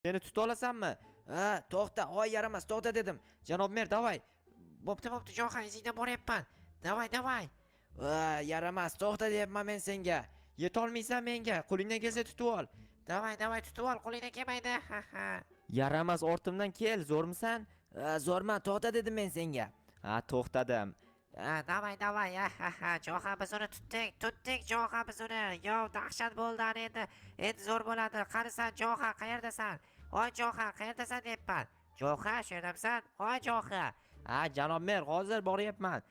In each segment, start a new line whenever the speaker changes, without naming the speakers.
Meni tuta olasanmi? Ha, to'xta, hoy yaramas, to'xta dedim. Janob mer, davay.
Bo'pti, Jo'xa, izingdan boryapman. Davay.
Yaramas, to'xta deyapman men senga. Yetolmaysan menga, qo'lingdan kelsa tutib ol.
Davay, tutib ol, qo'lingdan kelmaydi. Ha ha.
Yaramas, ortimdan kel, zo'rmisan? Zo'rman, to'xta dedim men senga. Ha, to'xtadim.
Davay. Ha. Jo'xa, biz uni tutdik, Jo'xa, biz uni. Yo, dahshat bo'ldi ana endi. Endi zo'r bo'ladi. Qarisan, Jo'xa, qayerdasan? Voy Jo'xa, qayerdasan deyapman. Jo'xa, shu yerdamisan? Voy Jo'xa.
Ha, janob mer, hozir boryapman.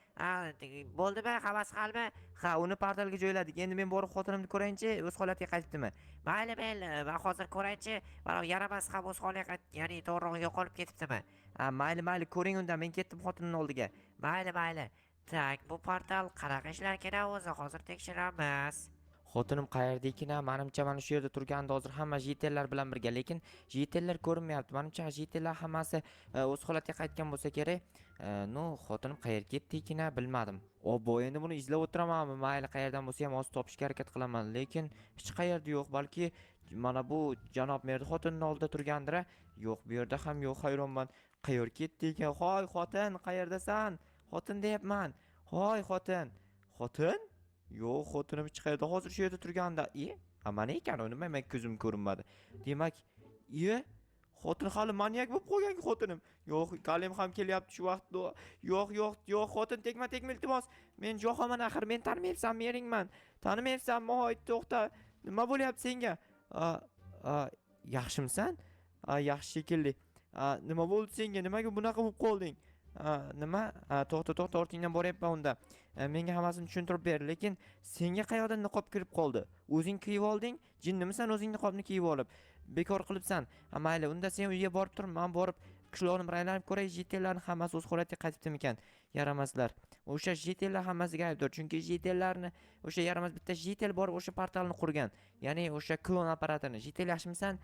Bo'ldimi? Havas qilma.
Ha, uni portalga joyladik. Endi men borib xotinimni ko'rayinchi, o'z holatiga qaytibdimi?
Mayli, man hozir ko'raychi. Mana yaramas ham o'z holiga ya'ni to'g'ri yo'qolib ketibdimi?
Ha, mayli, ko'ring unda, men ketdim xotinimning oldiga.
Mayli. Tak, bu portal qanaqa ishlar kerak o'zi? Hozir tekshiramiz.
Xotinim qayerda ekan? Menimcha mana shu yerda turganda hozir hamma jitellar bilan birga, lekin jitellar ko'rinmayapti. Menimcha jitellar hammasi o'z holatiga qaytgan bo'lsa kerak. No, xotinim qayerga ketdi ekan, bilmadim. Obbo, endi buni izlab o'tiramanmi? Mayli, qayerdan bo'lsa ham hozir topishga harakat qilaman, lekin hech qayerda yo'q. Balki mana bu janob merni xotinining oldida turgandir. Yo'q, bu yerda ham yo'q, hayronman. Qayerga ketdi ekan? Hoy, xotin, qayerdasan? Xotin deyapman. Hoy, xotin. Xotin? Yo'q, xotinim hech qayerda. Hozir shu yerda turganda. Mana ekan, uni men ko'zim ko'rinmadi. Demak, xotin hali manyak bo'lib qolgan xotinim. Yo'q, kalim ham kelyapti shu vaqtda. Yo'q, xotin tegma, iltimos. Men Jo'xaman axir, men tanimayapsanmi, yeringman. Tanimayapsanmi? Hoy, to'xta. Nima bo'lyapti senga? Yaxshimisan? Yaxshi shekilli. Nima bo'ldi senga? Nimaga bunaqa bo'lib qolding? Nima? To'xta, ortingdan boryapman unda. Menga hammasini tushuntirib ber, lekin senga qayoqdan niqob kirib qoldi? O'zing kiyib olding? Jinnimisan o'zing niqobni kiyib olib? Bekor qilibsan. Mayli, unda sen uyga borib tur, men borib qishloqni aylanib ko'ray, jitellarning hammasi o'z holatiga qaytibdimi ekan? Yaramaslar. O'sha jitellar hammasiga aybdor, chunki jitellarni o'sha yaramas bitta jitel borib o'sha portalni qurgan. Ya'ni o'sha klon apparatini. Jitel yaxshimisan?